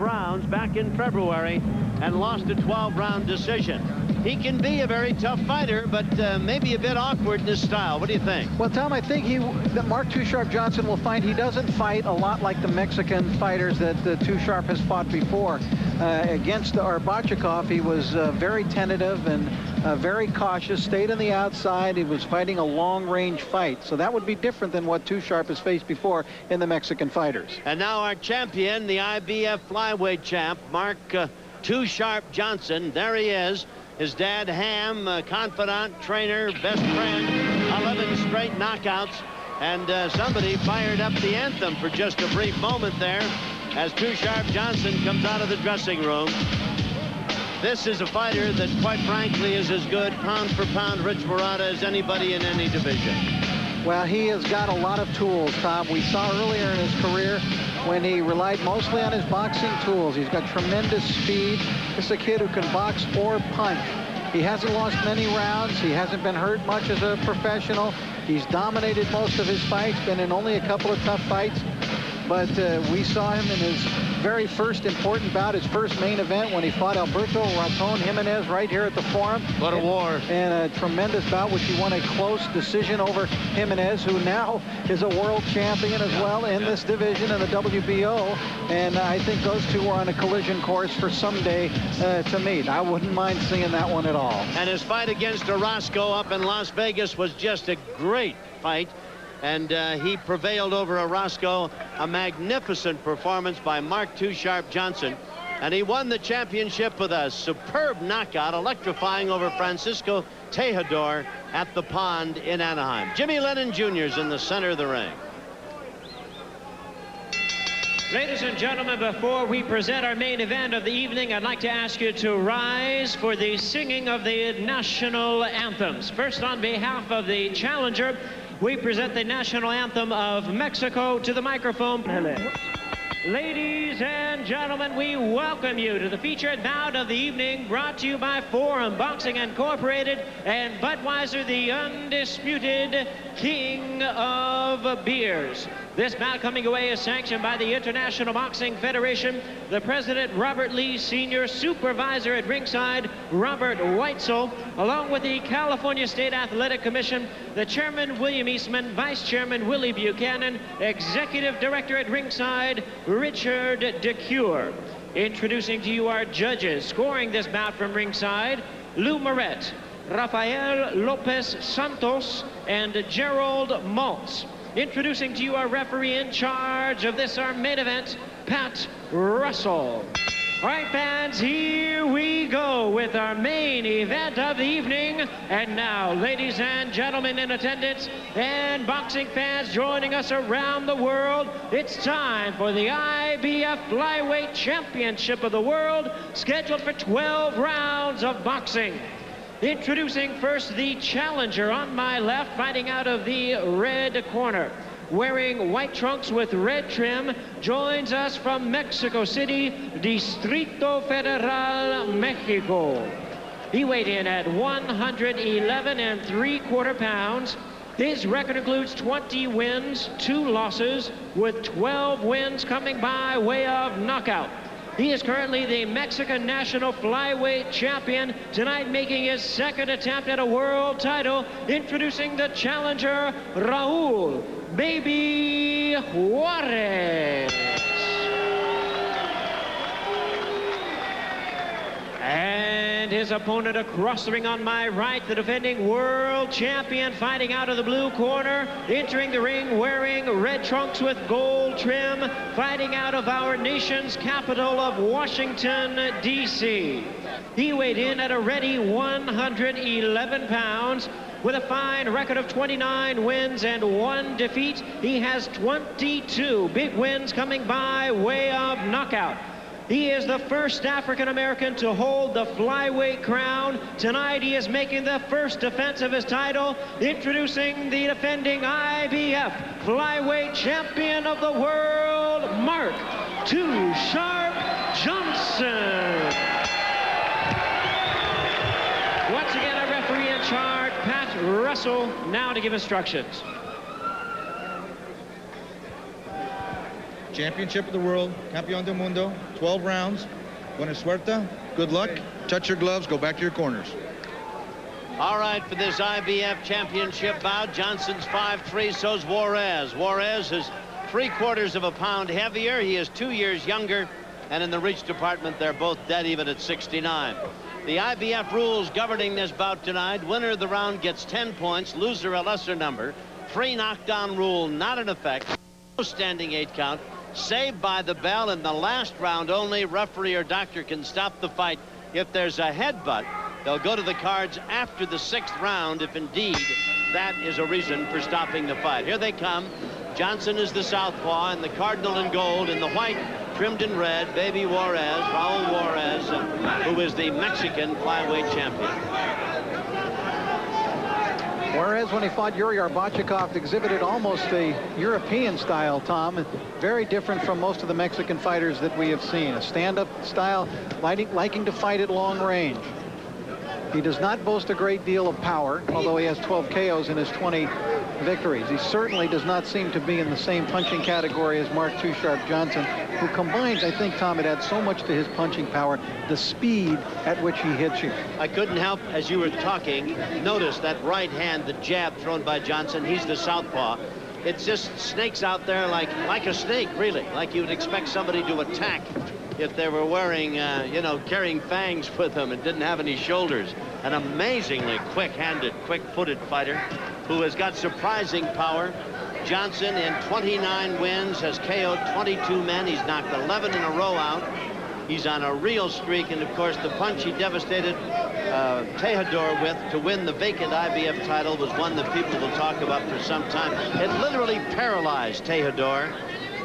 rounds back in February and lost a 12-round decision. He can be a very tough fighter, but maybe a bit awkward in his style. What do you think? Well, Tom, I think that Mark Too Sharp Johnson will find he doesn't fight a lot like the Mexican fighters that Too Sharp has fought before. Against Arbachikov, he was very tentative and very cautious, stayed on the outside. He was fighting a long-range fight. So that would be different than what Too Sharp has faced before in the Mexican fighters. And now our champion, the IBF Flyweight champ, Mark Too Sharp Johnson. There he is. His dad, Ham, confidant, trainer, best friend, 11 straight knockouts. And somebody fired up the anthem for just a brief moment there as Too Sharp Johnson comes out of the dressing room. This is a fighter that, quite frankly, is as good pound for pound, Rich Murata, as anybody in any division. Well, he has got a lot of tools, Tom. We saw earlier in his career when he relied mostly on his boxing tools. He's got tremendous speed. This is a kid who can box or punch. He hasn't lost many rounds. He hasn't been hurt much as a professional. He's dominated most of his fights, been in only a couple of tough fights. But we saw him in his very first important bout, his first main event, when he fought Alberto Raton Jimenez right here at the Forum. What a war. And a tremendous bout, which he won a close decision over Jimenez, who now is a world champion as well in this division in the WBO. And I think those two are on a collision course for someday to meet. I wouldn't mind seeing that one at all. And his fight against Orozco up in Las Vegas was just a great fight. And he prevailed over Orozco. A magnificent performance by Mark Too Sharp Johnson. And he won the championship with a superb knockout, electrifying over Francisco Tejedor at the Pond in Anaheim. Jimmy Lennon Jr. is in the center of the ring. Ladies and gentlemen, before we present our main event of the evening, I'd like to ask you to rise for the singing of the national anthems. First, on behalf of the challenger, we present the national anthem of Mexico. To the microphone. Ladies and gentlemen, we welcome you to the featured bout of the evening, brought to you by Forum Boxing Incorporated and Budweiser, the undisputed king of beers. This bout coming away is sanctioned by the International Boxing Federation, the President Robert Lee Sr., Supervisor at ringside Robert Weitzel, along with the California State Athletic Commission, the Chairman William Eastman, Vice Chairman Willie Buchanan, Executive Director at ringside Richard DeCure. Introducing to you our judges, scoring this bout from ringside, Lou Moret, Rafael Lopez Santos, and Gerald Maltz. Introducing to you our referee in charge of this, our main event, Pat Russell. All right, fans, here we go with our main event of the evening. And now, ladies and gentlemen in attendance and boxing fans joining us around the world, it's time for the IBF Flyweight Championship of the World, scheduled for 12 rounds of boxing. Introducing first the challenger on my left, fighting out of the red corner. Wearing white trunks with red trim, joins us from Mexico City, Distrito Federal, Mexico. He weighed in at 111 3/4 pounds. His record includes 20 wins, 2 losses, with 12 wins coming by way of knockout. He is currently the Mexican National Flyweight Champion, tonight making his second attempt at a world title, introducing the challenger, Raul Baby Juarez. And his opponent across the ring on my right, the defending world champion, fighting out of the blue corner, entering the ring wearing red trunks with gold trim, fighting out of our nation's capital of Washington, D.C. He weighed in at a ready 111 pounds. With a fine record of 29 wins and 1 defeat, he has 22 big wins coming by way of knockout. He is the first African-American to hold the flyweight crown. Tonight he is making the first defense of his title, introducing the defending IBF Flyweight Champion of the World, Mark Too Sharp Johnson. Once again, our referee in charge, Pat Russell, now to give instructions. championship of the world, campeón del mundo, 12 rounds. Buena suerte, good luck, touch your gloves, go back to your corners. All right, for this IBF championship bout, Johnson's 5'3", so's Juarez. Juarez is 3/4 of a pound heavier. He is 2 years younger, and in the reach department, they're both dead even at 69. The IBF rules governing this bout tonight: winner of the round gets 10 points, loser a lesser number. Free knockdown rule not in effect. No standing 8 count. Saved by the bell in the last round only. Referee or doctor can stop the fight if there's a headbutt. They'll go to the cards after the 6th round if indeed that is a reason for stopping the fight. Here they come. Johnson is the southpaw in the cardinal and gold, in the white trimmed in red, baby Juarez, Raul Juarez, who is the Mexican flyweight champion. Juarez, when he fought Yuri Arbachikov, exhibited almost a European style, Tom. Very different from most of the Mexican fighters that we have seen. A stand-up style, liking to fight at long range. He does not boast a great deal of power, although he has 12 KOs in his 20 victories. He certainly does not seem to be in the same punching category as Mark Too Sharp Johnson, who combines, I think, Tom, it adds so much to his punching power, the speed at which he hits you. I couldn't help, as you were talking, notice that right hand, the jab thrown by Johnson. He's the southpaw. It just snakes out there like a snake, really, like you would expect somebody to attack if they were wearing, you know, carrying fangs with them and didn't have any shoulders. An amazingly quick-handed, quick-footed fighter who has got surprising power. Johnson, in 29 wins, has KO'd 22 men. He's knocked 11 in a row out. He's on a real streak, and of course the punch he devastated Tejedor with to win the vacant IBF title was one that people will talk about for some time. It literally paralyzed Tejedor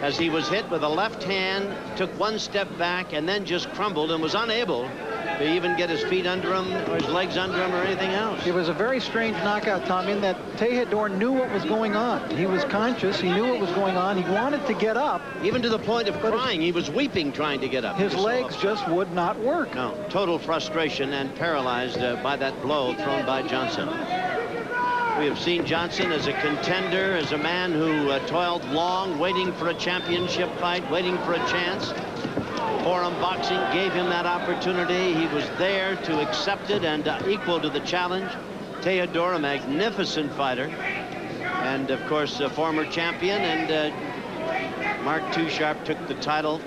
as he was hit with a left hand, took one step back, and then just crumbled and was unable to even get his feet under him or his legs under him or anything else. It was a very strange knockout, Tom, in that Tejedor knew what was going on. He was conscious. He knew what was going on. He wanted to get up. Even to the point of crying. He was weeping trying to get up. His legs just would not work. No, total frustration and paralyzed by that blow thrown by Johnson. We have seen Johnson as a contender, as a man who toiled long, waiting for a championship fight, waiting for a chance. Forum Boxing gave him that opportunity. He was there to accept it and equal to the challenge. Tejedor, a magnificent fighter, and of course a former champion, and Mark Too Sharp took the title,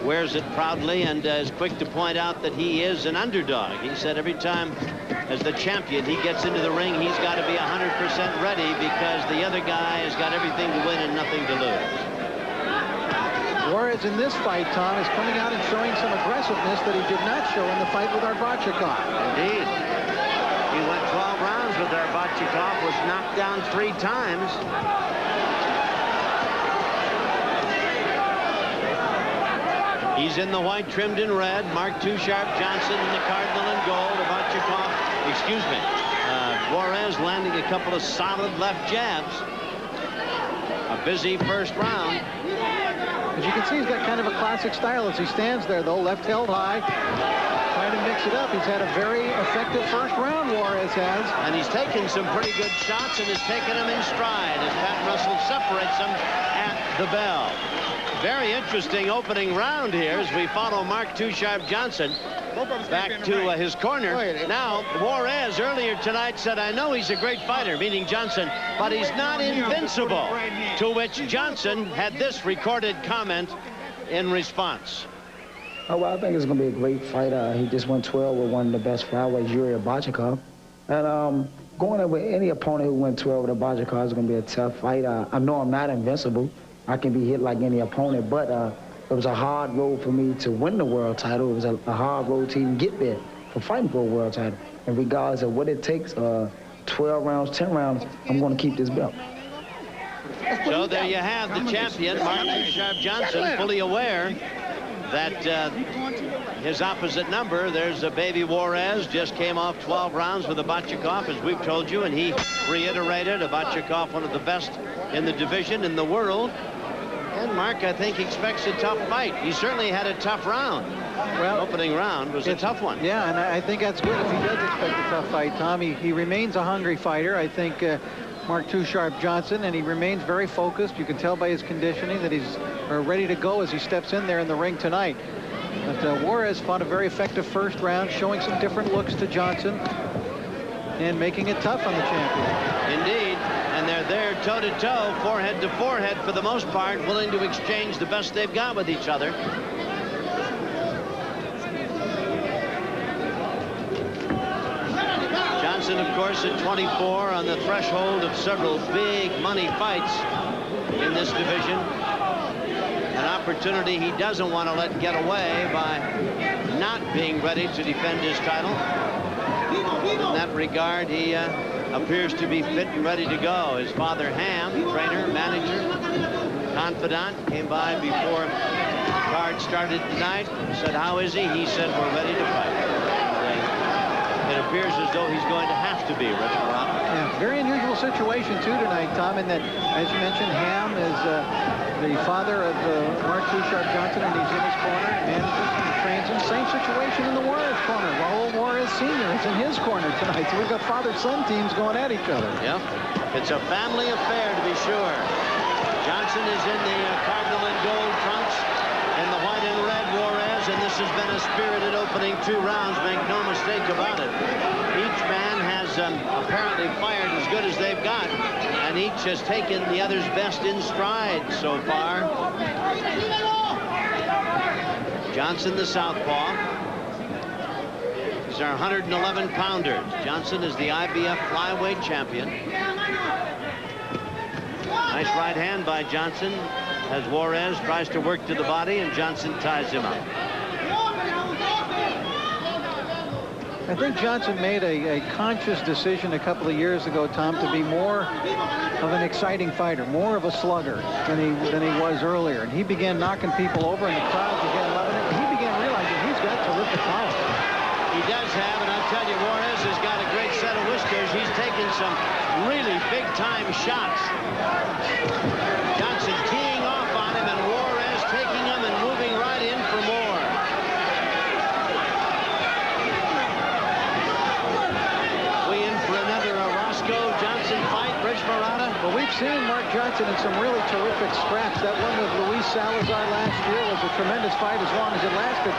wears it proudly, and is quick to point out that he is an underdog. He said every time as the champion he gets into the ring, he's got to be 100% ready because the other guy has got everything to win and nothing to lose. Juarez in this fight, Tom, is coming out and showing some aggressiveness that he did not show in the fight with Arbachikov. Indeed. He went 12 rounds with Arbachikov, was knocked down 3 times. He's in the white trimmed in red. Mark Too Sharp Johnson in the cardinal and gold. Arbachikov, excuse me, Juarez landing a couple of solid left jabs. A busy first round. As you can see, he's got kind of a classic style as he stands there, though, left held high, trying to mix it up. He's had a very effective first round, Juarez has. And he's taken some pretty good shots and has taken them in stride as Pat Russell separates them at the bell. Very interesting opening round here as we follow Mark Too Sharp Johnson back to his corner. Now, Juarez earlier tonight said, I know he's a great fighter, meaning Johnson, but he's not invincible. To which Johnson had this recorded comment in response. Oh, well, I think it's going to be a great fight. He just went 12 with one of the best flyweights, Yuri Arbachikov. And going up with any opponent who went 12 with Arbachikov is going to be a tough fight. I know I'm not invincible. I can be hit like any opponent, but it was a hard road for me to win the world title. It was a hard road to even get there for fighting for a world title. And regardless of what it takes, 12 rounds, 10 rounds, I'm going to keep this belt. So there you have the champion, Mark Too Sharp Johnson, fully aware that his opposite number, there's a baby Juarez, just came off 12 rounds with Arbachikov, as we've told you, and he reiterated Arbachikov, one of the best in the division in the world. And Mark, I think, expects a tough fight. He certainly had a tough round. Well, the opening round was a tough one. Yeah, and I think that's good if he does expect a tough fight, Tom. He remains a hungry fighter. I think Mark Too Sharp Johnson, and he remains very focused. You can tell by his conditioning that he's ready to go as he steps in there in the ring tonight. But Juarez fought a very effective first round, showing some different looks to Johnson and making it tough on the champion. Indeed, and they're there toe-to-toe, forehead to forehead for the most part, willing to exchange the best they've got with each other. Johnson, of course, at 24, on the threshold of several big money fights in this division. An opportunity he doesn't want to let get away by not being ready to defend his title. In that regard, he appears to be fit and ready to go. His father, Ham, trainer, manager, confidant, came by before the card started tonight. Said, how is he? He said, we're ready to fight. It appears as though he's going to have to be, Rich Morano. Yeah, very unusual situation, too, tonight, Tom, in that, as you mentioned, Ham is the father of Mark Too Sharp Johnson, and he's in his corner, manages and trains him. Same situation in the Juarez corner. Raul Juarez Sr. is in his corner tonight, so we've got father-son teams going at each other. Yep. It's a family affair, to be sure. Johnson is in the cardinal and gold trunks, and the white and red Juarez, and this has been a spirited opening 2 rounds, make no mistake about it. Each man has apparently fired as good as they've got, and each has taken the other's best in stride so far. Johnson, the southpaw. These are 111-pounders. Johnson is the IBF Flyweight champion. Nice right hand by Johnson as Juarez tries to work to the body, and Johnson ties him up. I think Johnson made a conscious decision a couple of years ago, Tom, to be more of an exciting fighter, more of a slugger than he was earlier. And he began knocking people over, and the crowd began loving it. And he began realizing he's got terrific power. He does have, and I'll tell you, Juarez has got a great set of whiskers. He's taken some really big-time shots. Johnson teeing off on him, and Juarez taking him and moving right in for more. We in for another Roscoe-Johnson fight, Rich Morata? Well, we've seen Mark Johnson in some really terrific scraps. That one with Luis Salazar last year was a tremendous fight as long as it lasted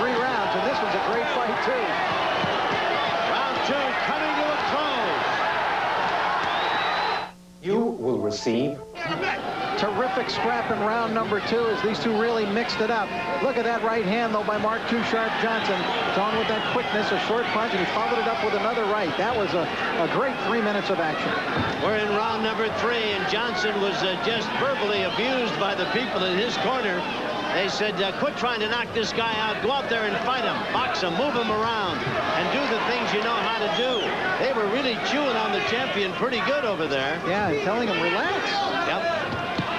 3 rounds, and this one's a great fight, too. Round 2 coming to a close. You will receive. Terrific scrap in round number 2 as these two really mixed it up. Look at that right hand, though, by Mark Too Sharp Johnson. It's on with that quickness, a short punch, and he followed it up with another right. That was a great 3 minutes of action. We're in round number 3, and Johnson was just verbally abused by the people in his corner. They said, quit trying to knock this guy out. Go out there and fight him, box him, move him around, and do the things you know how to do. They were really chewing on the champion pretty good over there. Yeah, and telling him, relax. Yep.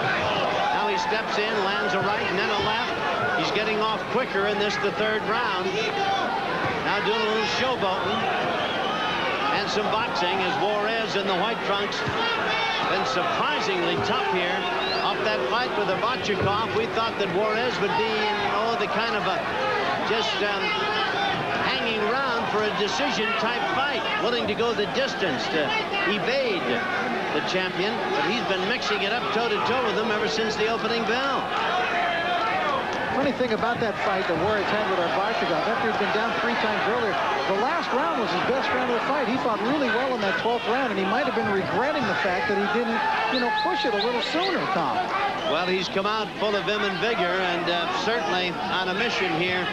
Now he steps in, lands a right and then a left. He's getting off quicker in this, the 3rd round. Now doing a little showboating. And some boxing as Juarez in the white trunks. Been surprisingly tough here. Off that fight with Abachikov, we thought that Juarez would be in, the kind of a just hanging around for a decision-type fight, willing to go the distance to evade the champion, but he's been mixing it up toe-to-toe with him ever since the opening bell. Funny thing about that fight that Juarez had with Abachikov, after he'd been down 3 times earlier, the last round was his best round of the fight. He fought really well in that 12th round, and he might have been regretting the fact that he didn't, push it a little sooner, Tom. Well, he's come out full of vim and vigor, and certainly on a mission here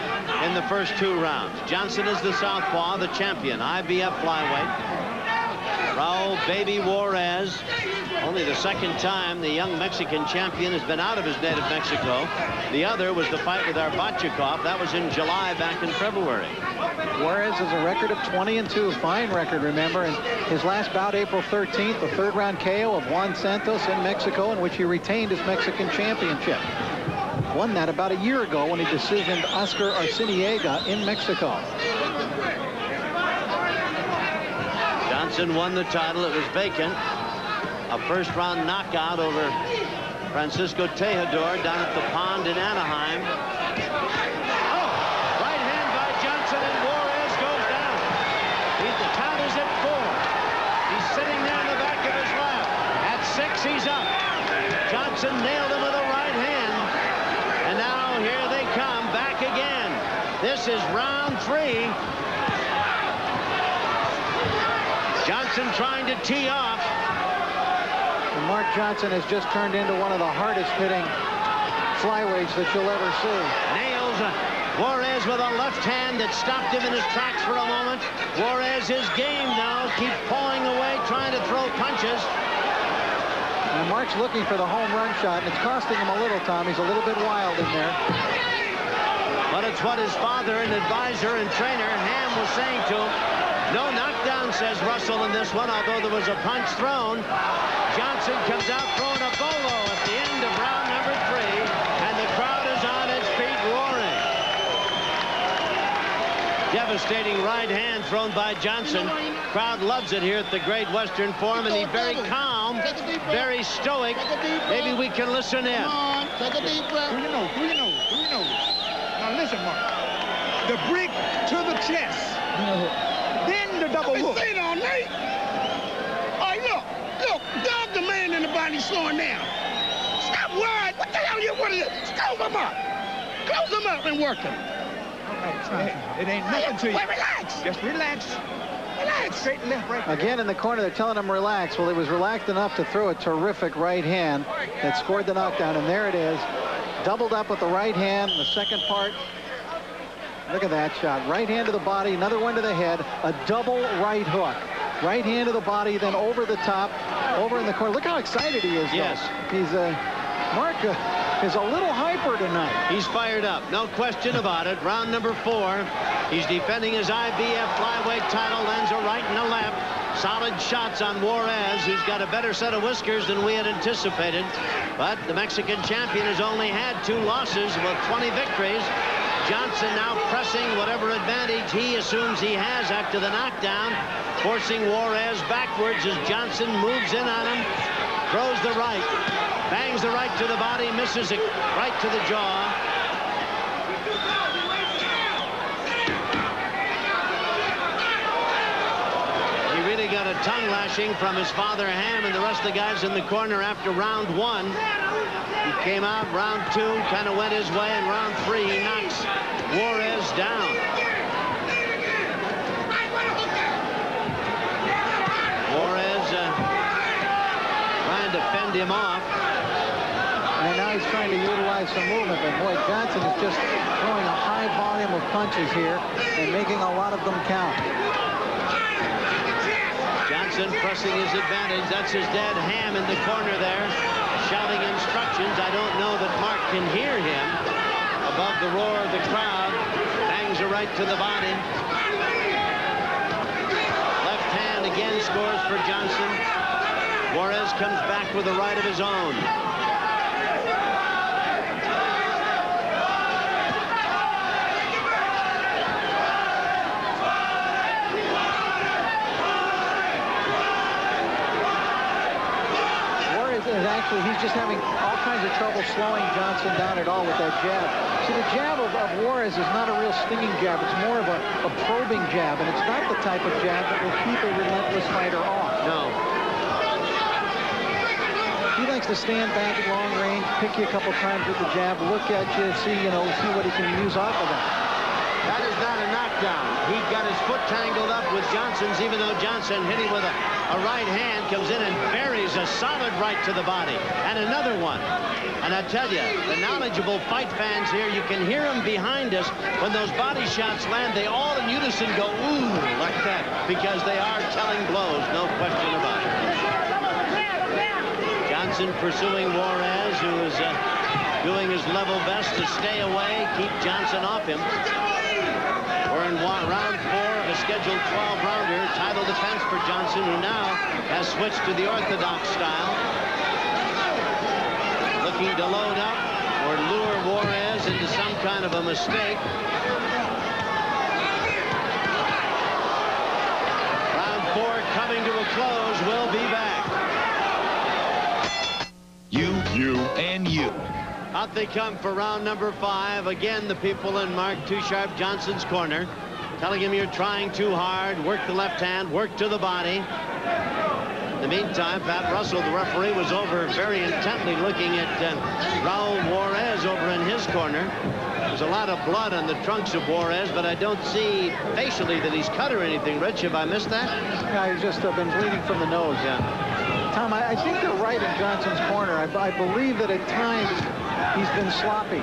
in the first 2 rounds. Johnson is the southpaw, the champion, IBF Flyweight. Raul Baby Juarez, only the 2nd time the young Mexican champion has been out of his native Mexico. The other was the fight with Arbachikov. That was in July back in February. Juarez has a record of 20-2, fine record, remember. And his last bout, April 13th, the 3rd round KO of Juan Santos in Mexico, in which he retained his Mexican championship. Won that about a year ago when he decisioned Oscar Arciniega in Mexico. Johnson won the title. It was vacant. A 1st round knockout over Francisco Tejedor down at the pond in Anaheim. Oh, right hand by Johnson, and Juarez goes down. The count is at 4. He's sitting there in the back of his lap. This is round 3. Johnson trying to tee off. And Mark Johnson has just turned into one of the hardest hitting flyweights that you'll ever see. Nails Juarez with a left hand that stopped him in his tracks for a moment. Juarez is game now. Keeps pawing away, trying to throw punches. And Mark's looking for the home run shot, and it's costing him a little, Tom. He's a little bit wild in there. But it's what his father and advisor and trainer, Ham, was saying to him. No knockdown, says Russell, in this one, although there was a punch thrown. Johnson comes out throwing a bolo at the end of round number 3, and the crowd is on its feet roaring. Devastating right hand thrown by Johnson. Crowd loves it here at the Great Western Forum, and he's very calm, very stoic. Maybe we can listen in. Come on, take a deep breath. Through your nose, through your nose, through your nose. Now listen, Mark. The brick to the chest. Then the double hook. I've been saying all night. All right, look, dog the man in the body slowing down. Stop wide. What the hell you want to do? Close him up. Close him up and work him. It ain't nothing to you. Well, relax. Just relax. Relax. Straight left, right. Again in the corner, they're telling him relax. Well, he was relaxed enough to throw a terrific right hand that scored the knockdown, and there it is. Doubled up with the right hand. The second part. Look at that shot. Right hand to the body, another one to the head, a double right hook. Right hand to the body, then over the top, over in the corner. Look how excited he is. Yes. Though. He's Mark is a little hyper tonight. He's fired up, no question about it. Round number 4. He's defending his IBF Flyweight title, lands a right and a left. Solid shots on Juarez, who's got a better set of whiskers than we had anticipated. But the Mexican champion has only had 2 losses with 20 victories. Johnson now pressing whatever advantage he assumes he has after the knockdown, forcing Juarez backwards as Johnson moves in on him, throws the right, bangs the right to the body, misses it right to the jaw. He really got a tongue lashing from his father Ham and the rest of the guys in the corner after round 1. He came out round 2, kind of went his way, and round 3 he knocks Juarez down. Juarez trying to fend him off. And now he's trying to utilize some movement, but boy, Johnson is just throwing a high volume of punches here and making a lot of them count. Johnson pressing his advantage. That's his dad Ham in the corner there, shouting instructions. I don't know that Mark can hear him above the roar of the crowd. Bangs a right to the body. Left hand again scores for Johnson. Juarez comes back with a right of his own. Actually, he's just having all kinds of trouble slowing Johnson down at all with that jab. See, the jab of Juarez is not a real stinging jab. It's more of a probing jab, and it's not the type of jab that will keep a relentless fighter off. No. He likes to stand back at long range, pick you a couple times with the jab, look at you, see what he can use off of that. That is not a knockdown. He got his foot tangled up with Johnson's, even though Johnson hit him with a right hand, comes in and buries a solid right to the body. And another one. And I tell you, the knowledgeable fight fans here, you can hear them behind us. When those body shots land, they all in unison go, ooh, like that, because they are telling blows, no question about it. Johnson pursuing Juarez, who is doing his level best to stay away, keep Johnson off him. We're in round 4 of a scheduled 12-rounder. Title defense for Johnson, who now has switched to the orthodox style. Looking to load up or lure Juarez into some kind of a mistake. Round 4 coming to a close. We'll be back. You, and you. Out they come for round number 5. Again, the people in Mark Too Sharp Johnson's corner, telling him you're trying too hard. Work the left hand, work to the body. In the meantime, Pat Russell, the referee, was over very intently looking at Raul Juarez over in his corner. There's a lot of blood on the trunks of Juarez, but I don't see facially that he's cut or anything. Rich, have I missed that? Yeah, he's just been bleeding from the nose. Yeah. Tom, I think you're right in Johnson's corner. I believe that at times he's been sloppy.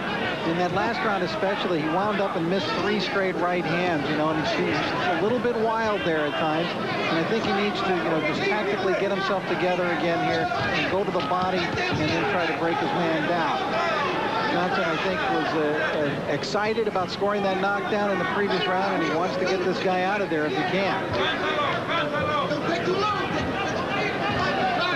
In that last round especially, he wound up and missed 3 straight right hands, you know, and he's a little bit wild there at times. And I think he needs to, you know, just tactically get himself together again here and go to the body and then try to break his man down. Johnson, I think, was excited about scoring that knockdown in the previous round, and he wants to get this guy out of there if he can.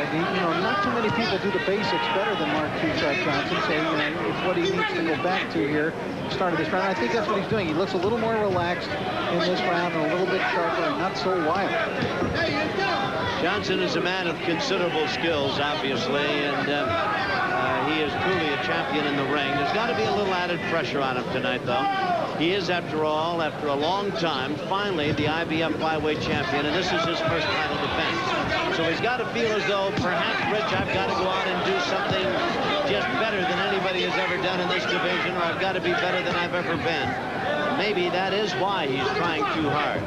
You know, not too many people do the basics better than Mark Johnson, so you know, it's what he needs to go back to here at the start of this round. I think that's what he's doing. He looks a little more relaxed in this round and a little bit sharper and not so wild. Johnson is a man of considerable skills, obviously, and he is truly a champion in the ring. There's got to be a little added pressure on him tonight, though. He is, after all, after a long time, finally the IBF Flyweight champion, and this is his first title defense. So he's got to feel as though, perhaps, Rich, I've got to go out and do something just better than anybody has ever done in this division, or I've got to be better than I've ever been. Maybe that is why he's trying too hard.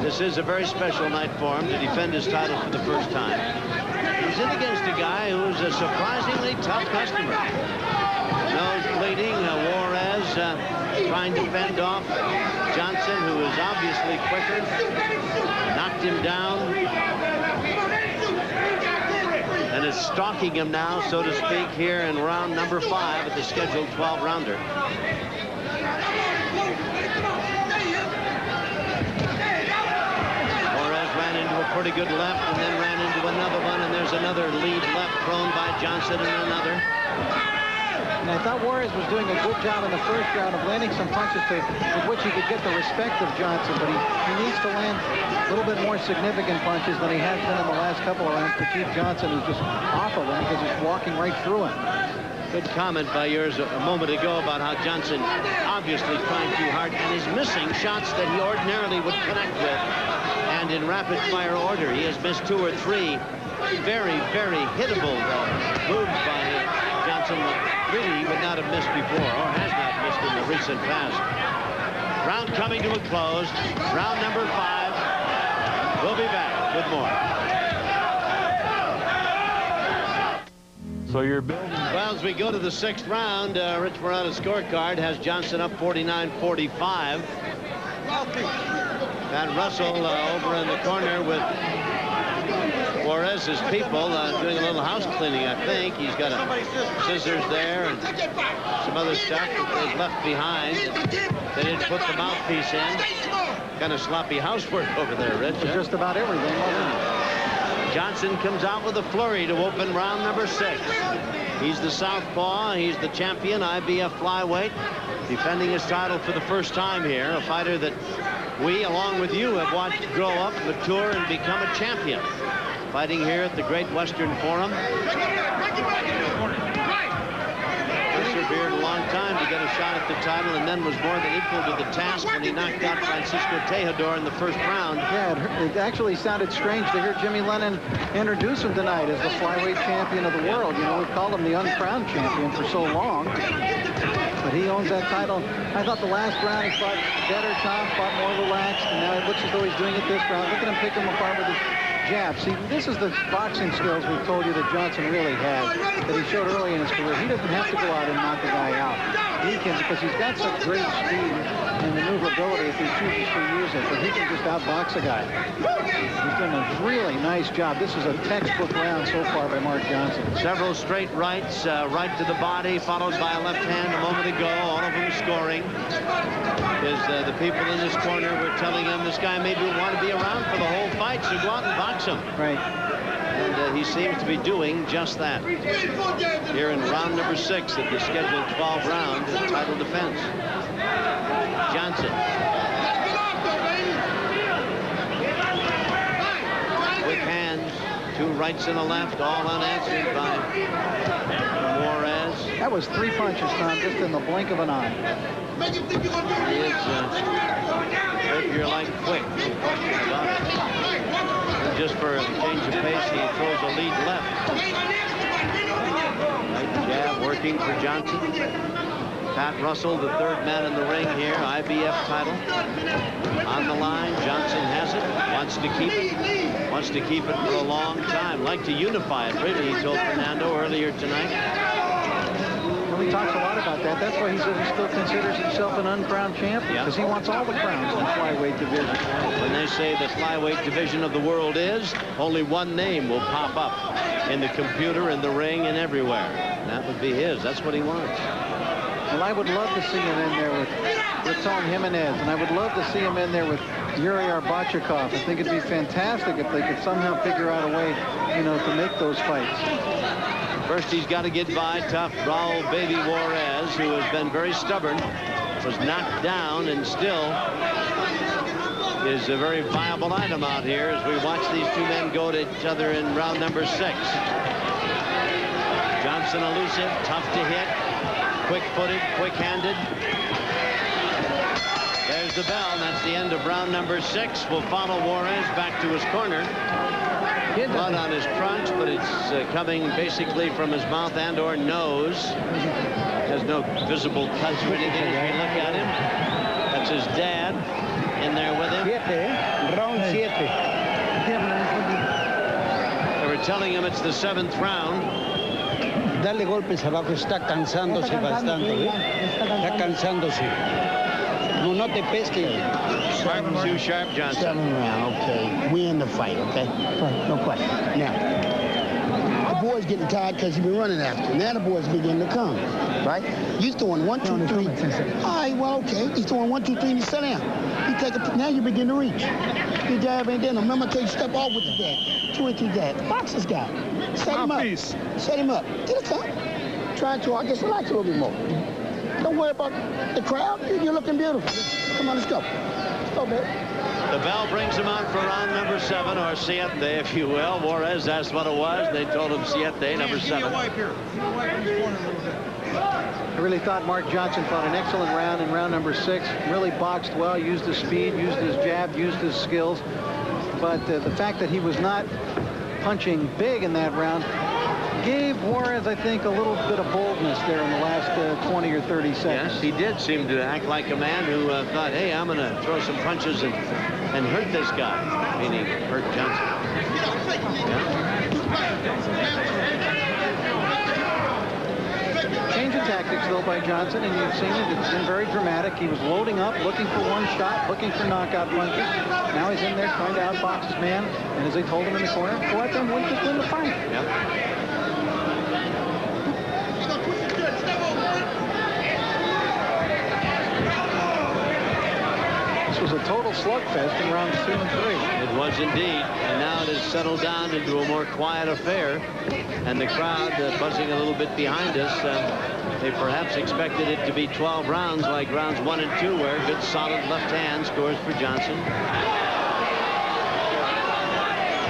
This is a very special night for him to defend his title for the first time. He's in against a guy who's a surprisingly tough customer. Nose bleeding, Juarez trying to fend off Johnson, who is obviously quicker. Knocked him down. And is stalking him now, so to speak, here in round number 5 at the scheduled 12-rounder. Pretty good left, and then ran into another one, and there's another lead left thrown by Johnson, and another. And I thought Juarez was doing a good job in the first round of landing some punches with which he could get the respect of Johnson, but he needs to land a little bit more significant punches than he has been in the last couple of rounds to keep Johnson, who's just off of him because he's walking right through him. Good comment by yours a moment ago about how Johnson obviously trying too hard and is missing shots that he ordinarily would connect with. And in rapid-fire order, he has missed 2 or 3 very, very hittable moves by Johnson that really he would not have missed before, or has not missed in the recent past. Round coming to a close. Round number 5. We'll be back with more. So you're building. Well, as we go to the 6th round, Rich Morata's scorecard has Johnson up 49-45. And Russell over in the corner with Juarez's people doing a little house cleaning, I think. He's got scissors there and some other stuff that was left behind. They didn't put the mouthpiece in. Kind of sloppy housework over there, Rich. Just about everything, wasn't it? Johnson comes out with a flurry to open round number 6. He's the southpaw. He's the champion, IBF Flyweight, defending his title for the first time here. A fighter that we, along with you, have watched grow up, mature, and become a champion. Fighting here at the Great Western Forum. Persevered a long time to get a shot at the title, and then was more than equal to the task when he knocked out Francisco Tejedor in the first round. Yeah, it actually sounded strange to hear Jimmy Lennon introduce him tonight as the flyweight champion of the world. You know, we've called him the uncrowned champion for so long. But he owns that title. I thought the last round he fought better, Tom, fought more relaxed, and now it looks as though he's doing it this round. Look at him pick him apart with his jab. See, this is the boxing skills we've told you that Johnson really has, that he showed early in his career. He doesn't have to go out and knock the guy out. He can, because he's got such great speed and maneuverability if he chooses to use it, but he can just outbox a guy. He's done a really nice job. This is a textbook round so far by Mark Johnson. Several straight rights, right to the body, followed by a left hand a moment ago, all of them scoring. The people in this corner were telling him this guy maybe would want to be around for the whole fight, so go out and box him. Right. And he seems to be doing just that. Here in round number 6 of the scheduled 12-round title defense. Johnson. With hands, 2 rights and a left, all unanswered by Juarez. That was 3 punches, Tom, just in the blink of an eye. He is, if you're like quick, no question about it. And just for a change of pace, he throws a lead left. Right jab working for Johnson. Pat Russell, the third man in the ring here, IBF title on the line. Johnson has it, wants to keep it for a long time, like to unify it, really, he told Fernando earlier tonight. Well, he talks a lot about that. That's why he says he still considers himself an uncrowned champion, because he wants all the crowns in the flyweight division. When they say the flyweight division of the world is, only one name will pop up in the computer, in the ring, and everywhere. And that would be his. That's what he wants. Well, I would love to see him in there with Raul Jimenez, and I would love to see him in there with Yuri Arbachakov. I think it'd be fantastic if they could somehow figure out a way, you know, to make those fights. First, he's got to get by tough Raul Baby Juarez, who has been very stubborn, was knocked down, and still is a very viable item out here as we watch these two men go to each other in round number 6. Johnson elusive, tough to hit, quick-footed, quick-handed. There's the bell, and that's the end of round number 6. We'll follow Juarez back to his corner. Blood on his crotch, but it's coming basically from his mouth and or nose. Has no visible cuts or anything as we look at him. That's his dad in there with him. Round 7. They were telling him it's the 7th round. Darle golpes abajo, está cansándose bastante, está cansándose. No te pesques. Too sharp, Johnson. 7 round, okay. We in the fight, okay? No question. Now, the boy's getting tired because you've been running after. Now the boy's beginning to come, right? You're throwing 1, 2, 3. All right, well, okay. He's throwing 1, 2, 3, and you sit down. You take it. Now you begin to reach. Your jab ain't there. Remember, I tell you, step off with the jab. 2 or 3 jabs. Boxer's guy. Set him up. Set him up. Get it up. Try to. I guess relax a little bit more. Don't worry about the crowd. You're looking beautiful. Come on, let's go. Let's go, baby. The bell brings him on for round number 7, or siete, if you will. Juarez asked what it was. They told him siete, number 7. I really thought Mark Johnson fought an excellent round in round number 6. Really boxed well, used his speed, used his jab, used his skills. But the fact that he was not punching big in that round gave Juarez, I think, a little bit of boldness there in the last 20 or 30 seconds. Yes, he did seem to act like a man who thought, hey, I'm going to throw some punches and hurt this guy, meaning hurt Johnson. Yeah. Change of tactics, though, by Johnson, and you've seen it. It's been very dramatic. He was loading up, looking for one shot, looking for knockout punches. Now he's in there trying to outbox his man, and as they told him in the corner, go out there and win the fight. Yep. Was a total slugfest in rounds 2 and 3. It was indeed, and now it has settled down into a more quiet affair, and the crowd buzzing a little bit behind us. They perhaps expected it to be 12 rounds like rounds 1 and 2, where good solid left hand scores for Johnson.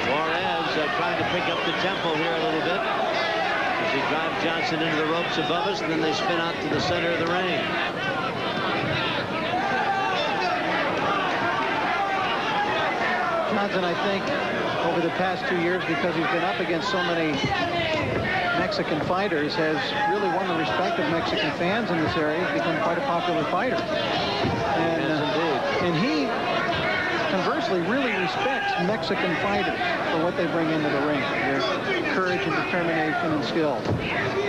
Juarez trying to pick up the tempo here a little bit as he drives Johnson into the ropes above us, and then they spin out to the center of the ring. Johnson, I think, over the past 2 years, because he's been up against so many Mexican fighters, has really won the respect of Mexican fans in this area. He's become quite a popular fighter. And he, conversely, really respects Mexican fighters for what they bring into the ring, their courage and determination and skill.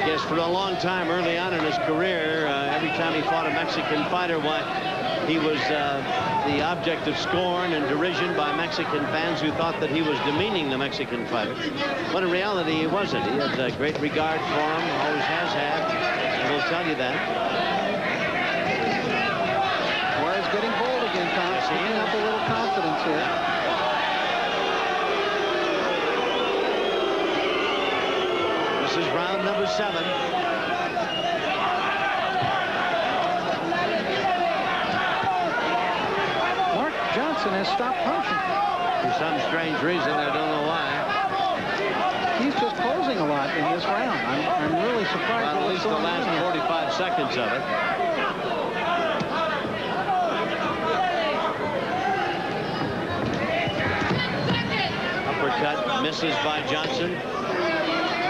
Yes, for a long time early on in his career, every time he fought a Mexican fighter, he was the object of scorn and derision by Mexican fans who thought that he was demeaning the Mexican fighter. But in reality, he wasn't. He has a great regard for him, always has had, and will tell you that. Juarez getting bold again, Tom. Picking up a little confidence here. This is round number 7. Has stopped punching. For some strange reason, I don't know why. He's just closing a lot in this round. I'm really surprised. Well, at least the last 45 seconds of it. Uppercut misses by Johnson.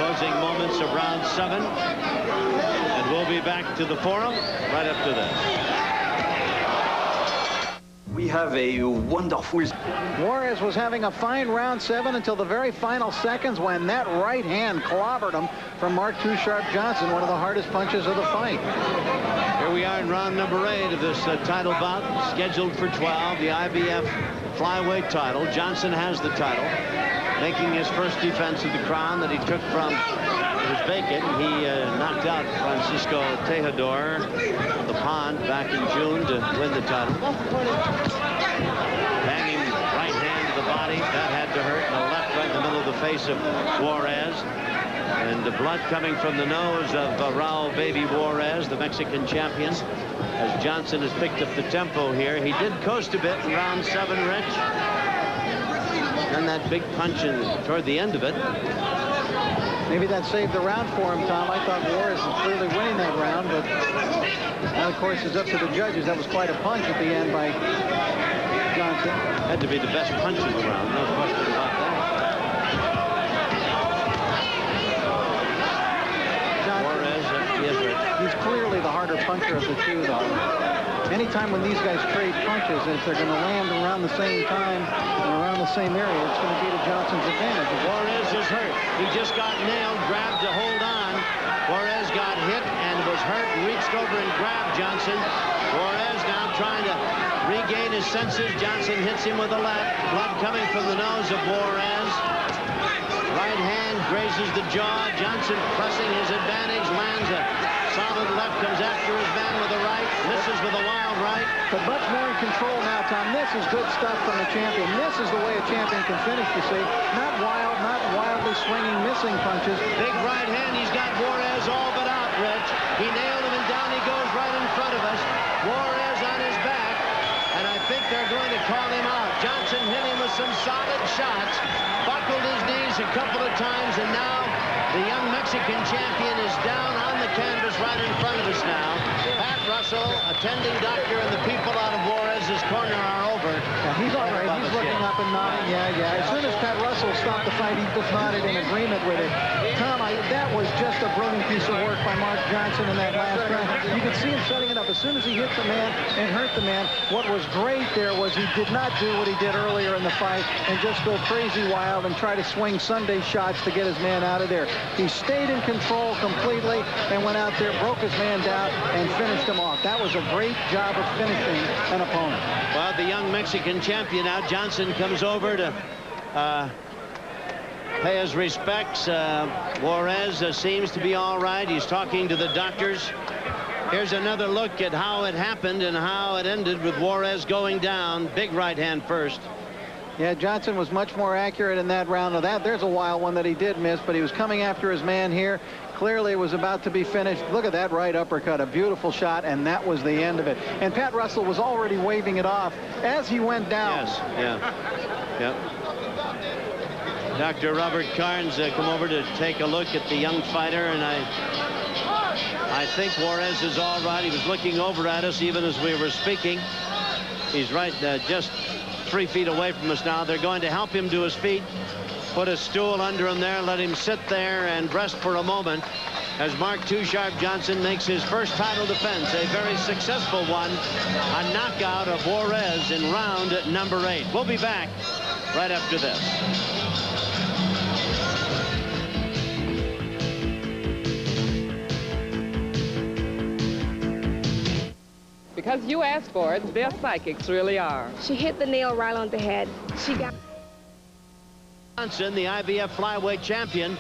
Closing moments of round 7. And we'll We'll be back to the forum right after this. We have a wonderful... Juarez was having a fine round 7 until the very final seconds when that right hand clobbered him from Mark Too Sharp Johnson, one of the hardest punches of the fight. Here we are in round number 8 of this title bout, scheduled for 12, the IBF Flyweight title. Johnson has the title, making his first defense of the crown that he took from... It was vacant. He knocked out Francisco Tejedor of the Pond back in June to win the title. Banging right hand to the body. That had to hurt. And a left right in the middle of the face of Juarez. And the blood coming from the nose of Raul Baby Juarez, the Mexican champion. As Johnson has picked up the tempo here. He did coast a bit in round 7, Rich. And that big punch toward the end of it. Maybe that saved the round for him, Tom. I thought Juarez was clearly winning that round, but that, of course, is up to the judges. That was quite a punch at the end by Johnson. Had to be the best punch of the round, no question about that. Juarez, yes, he's clearly the harder puncher of the two, though. Anytime when these guys trade punches, if they're going to land around the same time and around the same area, it's going to be to Johnson's advantage. Juarez is hurt. He just got nailed, grabbed to hold on. Juarez got hit and was hurt and reached over and grabbed Johnson. Juarez now trying to regain his senses. Johnson hits him with a left. Blood coming from the nose of Juarez. Right hand grazes the jaw. Johnson pressing his advantage, lands a solid left, comes after his man with a right, misses with a wild right. But much more in control now, Tom. This is good stuff from the champion. This is the way a champion can finish, you see. Not wild, not wildly swinging, missing punches. Big right hand. He's got Juarez all but out, Rich. He nailed him, and down he goes right in front of us. Juarez on his back, and I think they're going to call him out. Johnson hit him with some solid shots, buckled his knees a couple of times, and now the young Mexican champion is down on the canvas right in front of us now. Pat Russell, attending doctor, and the people out of Juarez's corner are over. Yeah, he's all right. He's looking up and nodding. Yeah. As soon as Pat Russell stopped the fight, he just nodded in agreement with it. Tom, that was just a brilliant piece of work by Mark Johnson in that last round. You could see him setting it up. As soon as he hit the man and hurt the man, what was great there was he did not do what he did earlier in the fight and just go crazy wild and try to swing Sunday shots to get his man out of there. He stayed in control completely and went out there, broke his man down, and finished him off. That was a great job of finishing an opponent. Well, the young Mexican champion now, Johnson, comes over to pay his respects. Juarez seems to be all right. He's talking to the doctors. Here's another look at how it happened and how it ended with Juarez going down. Big right hand first. Yeah, Johnson was much more accurate in that round. Now there's a wild one that he did miss, but he was coming after his man here. Clearly it was about to be finished. Look at that right uppercut, a beautiful shot, and that was the end of it. And Pat Russell was already waving it off as he went down. Yes, yeah. Dr. Robert Carnes come over to take a look at the young fighter, and I think Juarez is all right. He was looking over at us even as we were speaking. He's right just 3 feet away from us now. They're going to help him to his feet, put a stool under him there, let him sit there and rest for a moment as Mark Too Sharp Johnson makes his first title defense, a very successful one, a knockout of Juarez in round number 8. We'll be back right after this. Because you asked for it, they're psychics, really are. She hit the nail right on the head. She got... Johnson, the IBF Flyweight champion.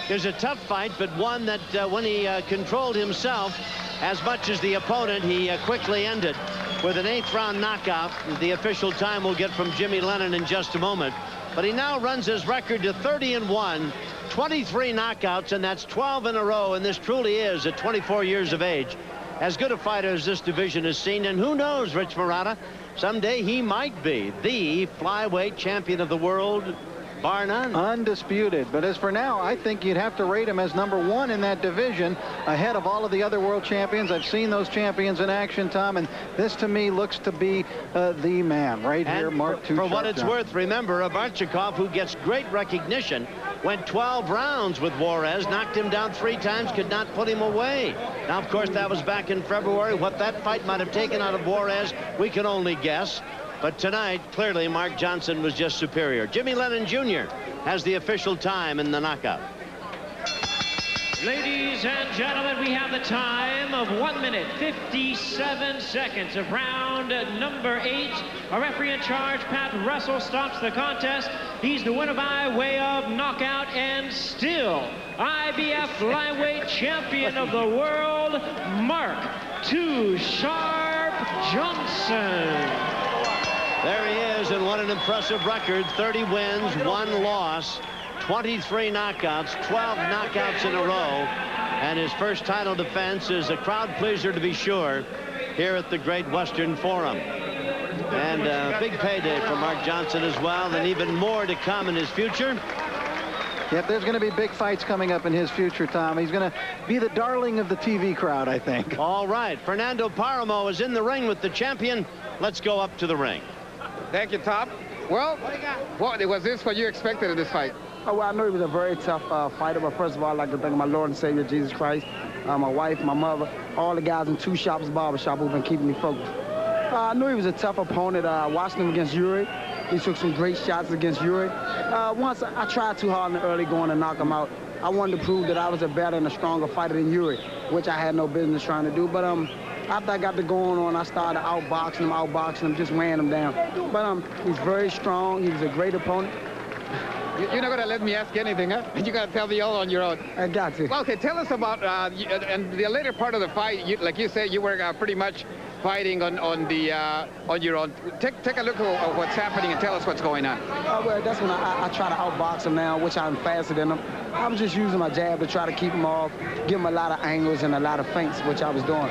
There's a tough fight, but one that when he controlled himself as much as the opponent, he quickly ended with an 8th round knockout. The official time we'll get from Jimmy Lennon in just a moment. But he now runs his record to 30-1, 23 knockouts, and that's 12 in a row, and this truly is at 24 years of age as good a fighter as this division has seen. And who knows, Rich Murata, someday he might be the flyweight champion of the world, bar none. Undisputed. But as for now, I think you'd have to rate him as #1 in that division, ahead of all of the other world champions. I've seen those champions in action, Tom, and this to me looks to be the man right here, Mark Too Sharp For what it's Johnson. worth, remember, Abarchikov, who gets great recognition went 12 rounds with Juarez, knocked him down 3 times, could not put him away. Now, of course, that was back in February. What that fight might have taken out of Juarez, we can only guess. But tonight, clearly, Mark Johnson was just superior. Jimmy Lennon Jr. has the official time in the knockout. Ladies and gentlemen, we have the time of 1 minute, 57 seconds of round number 8. Our referee in charge, Pat Russell, stops the contest. He's the winner by way of knockout and still IBF Flyweight Champion of the world, Mark Too Sharp Johnson. There he is, and what an impressive record. 30 wins, 1 loss. 23 knockouts, 12 knockouts in a row, and his first title defense is a crowd pleaser to be sure here at the Great Western Forum. And a big payday for Mark Johnson as well, and even more to come in his future. Yep, there's going to be big fights coming up in his future, Tom. He's going to be the darling of the TV crowd, I think. All right, Fernando Paramo is in the ring with the champion. Let's go up to the ring. Thank you, Tom. Well, what was this what you expected in this fight? Oh, well, I knew he was a very tough fighter, but first of all, I'd like to thank my Lord and Savior, Jesus Christ, my wife, my mother, all the guys in Two Shops Barbershop who've been keeping me focused. I knew he was a tough opponent. I watched him against Yuri. He took some great shots against Yuri. Once I tried too hard in the early going to knock him out. I wanted to prove that I was a better and a stronger fighter than Yuri, which I had no business trying to do. But after I got to going on, I started outboxing him, just weighing him down. But he's very strong. He's a great opponent. You're not going to let me ask anything, huh? You got to tell me all on your own. I got to. Well, okay, tell us about and the later part of the fight. Like you said, you were pretty much fighting on your own. Take a look at what's happening and tell us what's going on. Well, that's when I try to outbox him now, which I'm faster than him. I was just using my jab to try to keep him off, give him a lot of angles and a lot of feints, which I was doing.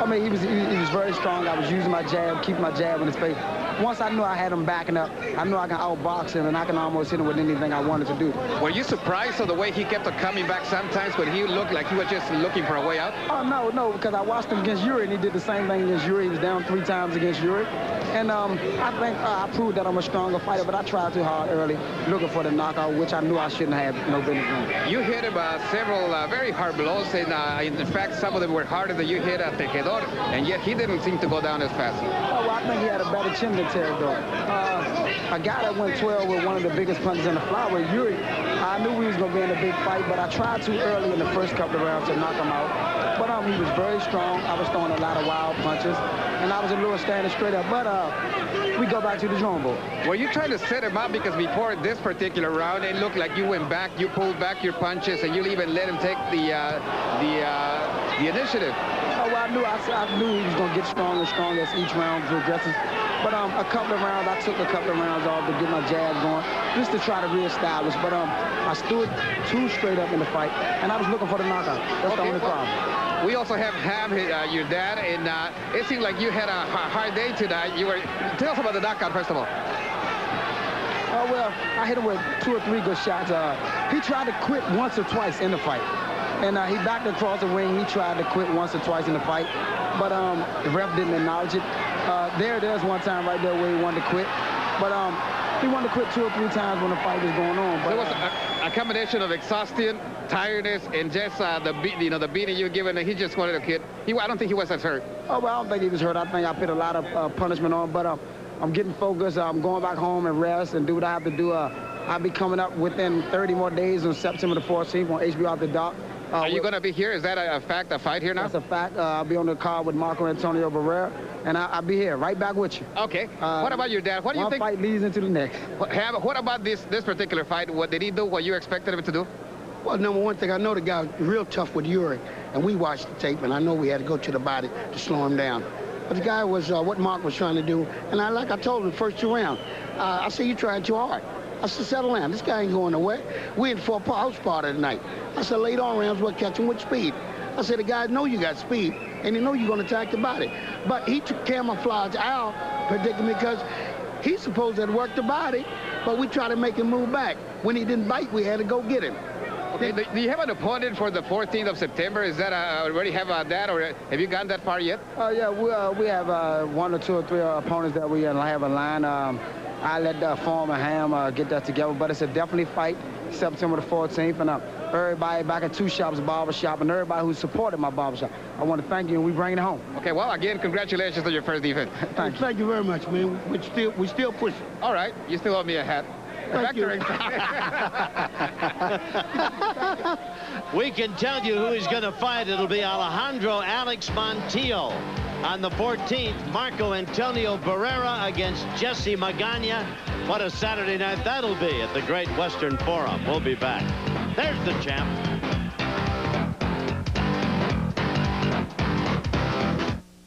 I mean, he was very strong. I was using my jab, keeping my jab in his face. Once I knew I had him backing up, I knew I can outbox him, and I can almost hit him with anything I wanted to do. Were you surprised of the way he kept on coming back sometimes when he looked like he was just looking for a way out? Oh, no, because I watched him against Yuri, and he did the same thing against Yuri. He was down 3 times against Yuri. And I think I proved that I'm a stronger fighter, but I tried too hard early, looking for the knockout, which I knew I shouldn't have no business doing. You hit him several very hard blows, and in fact, some of them were harder than you hit at Tejedor, and yet he didn't seem to go down as fast. Oh, well, I think he had a better chin than Tejedor. A guy that went 12 with one of the biggest punches in the flyweight, Yuri, I knew we was going to be in a big fight, but I tried too early in the first couple of rounds to knock him out. But he was very strong. I was throwing a lot of wild punches, and I was a little standing straight up. But we go back to the drawing board. Were you trying to set him up? Because before this particular round, it looked like you went back, you pulled back your punches, and you even let him take the initiative. Oh, well, I knew he was going to get stronger and stronger as each round progresses. But a couple of rounds, I took a couple of rounds off to get my jab going, just to try to reestablish. But I stood too straight up in the fight, and I was looking for the knockout. That's the only problem. We also have Ham, your dad, and it seemed like you had a hard day tonight. Tell us about the knockout, first of all. Oh, well, I hit him with 2 or 3 good shots. He tried to quit once or twice in the fight. And he backed across the ring. He tried to quit once or twice in the fight. But the ref didn't acknowledge it. There's one time right there where he wanted to quit. But he wanted to quit 2 or 3 times when the fight was going on. But there was a combination of exhaustion, tiredness, and just the beating you were given. He just wanted to quit. I don't think he was as hurt. Oh, well, I don't think he was hurt. I think I put a lot of punishment on. But I'm getting focused. I'm going back home and rest and do what I have to do. I'll be coming up within 30 more days on September the 14th on HBO After Dark. Are you going to be here? Is that a fact, a fight here now? That's a fact. I'll be on the card with Marco Antonio Barrera, and I'll be here, right back with you. Okay. What about your dad? What do you think? One fight leads into the next. What about this particular fight? What did he do? What you expected him to do? Well, number one thing, I know the guy was real tough with Yuri, and we watched the tape, and I know we had to go to the body to slow him down. But the guy was what Mark was trying to do, and like I told him the first 2 rounds, I said, you trying too hard. I said, settle down. This guy ain't going nowhere. We in 4 house party tonight. I said, late on rounds, we'll catch him with speed. I said, the guys know you got speed, and they know you're going to attack the body. But he took camouflage out predicament because he's supposed to have worked the body, but we tried to make him move back. When he didn't bite, we had to go get him. Okay, do you have an opponent for the 14th of September? Is that already have that, or have you gone that far yet? Yeah, we have 1 or 2 or 3 opponents that we have a line. I let Form and Ham get that together. But it's a definitely fight, September the 14th. And everybody back at Two Shops Barbershop and everybody who supported my barbershop, I want to thank you, and we bring it home. Okay, well, again, congratulations on your first defense. Thank you very much, man. We still pushing. All right, you still owe me a hat. Thank you. We can tell you who he's going to fight. It'll be Alejandro Alex Montiel. On the 14th, Marco Antonio Barrera against Jesse Magana. What a Saturday night that'll be at the Great Western Forum. We'll be back. There's the champ.